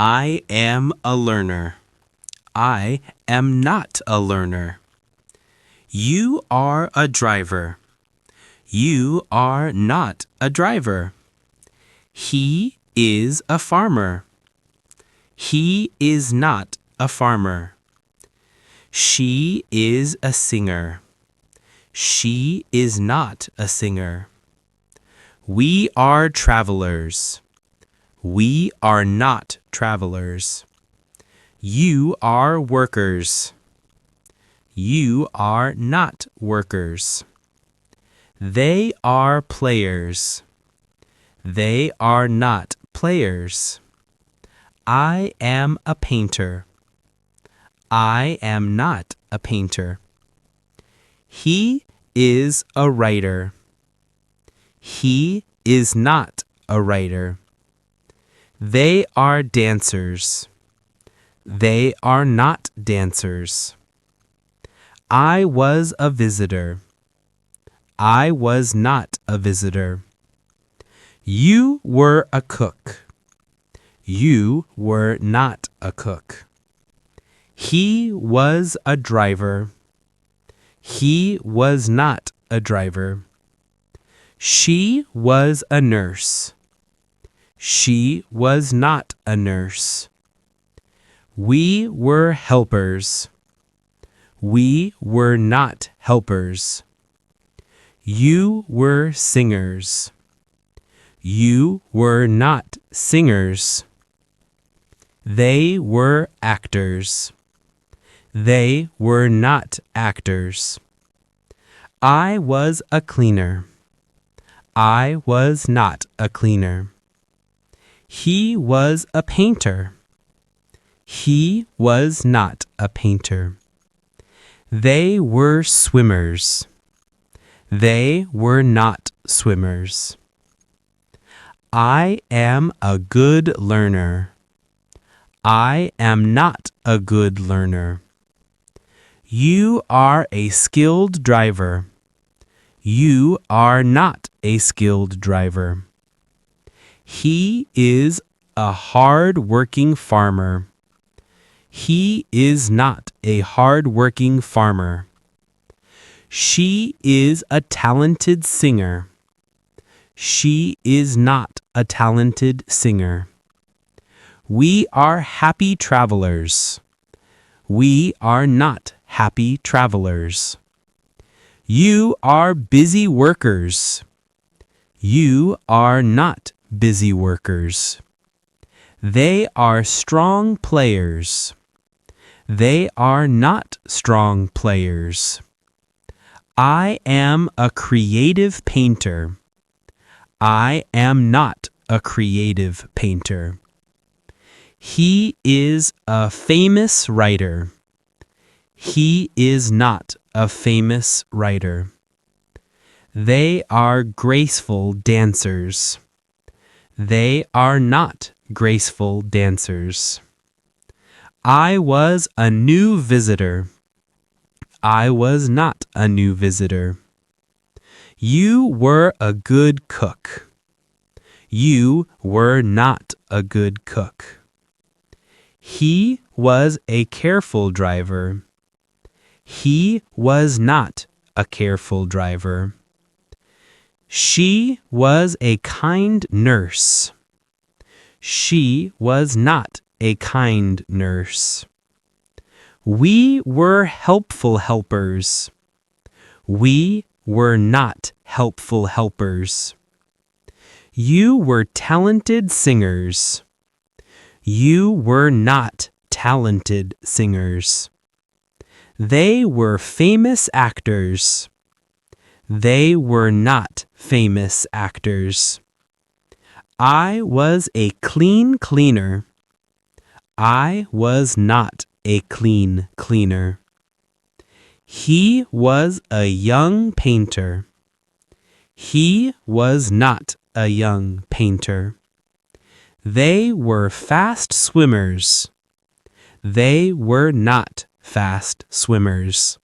I am a learner. I am not a learner. You are a driver. You are not a driver. He is a farmer. He is not a farmer. She is a singer. She is not a singer. We are travelers. We are not travelers. You are workers. You are not workers. They are players. They are not players. I am a painter. I am not a painter. He is a writer. He is not a writer. They are dancers. They are not dancers. I was a visitor. I was not a visitor. You were a cook. You were not a cook. He was a driver. He was not a driver. She was a nurse. She was not a nurse. We were helpers. We were not helpers. You were singers. You were not singers. They were actors. They were not actors. I was a cleaner. I was not a cleaner. He was a painter. He was not a painter. They were swimmers. They were not swimmers. I am a good learner. I am not a good learner. You are a skilled driver. You are not a skilled driver. He is a hard-working farmer. He is not a hard-working farmer. She is a talented singer. She is not a talented singer. We are happy travelers. We are not happy travelers. You are busy workers. You are not busy workers. They are strong players. They are not strong players. I am a creative painter. I am not a creative painter. He is a famous writer. He is not a famous writer. They are graceful dancers. They are not graceful dancers. I was a new visitor. I was not a new visitor. You were a good cook. You were not a good cook. He was a careful driver. He was not a careful driver. She was a kind nurse. She was not a kind nurse. We were helpful helpers. We were not helpful helpers. You were talented singers. You were not talented singers. They were famous actors. They were not famous actors. I was a clean cleaner. I was not a clean cleaner. He was a young painter. He was not a young painter. They were fast swimmers. They were not fast swimmers.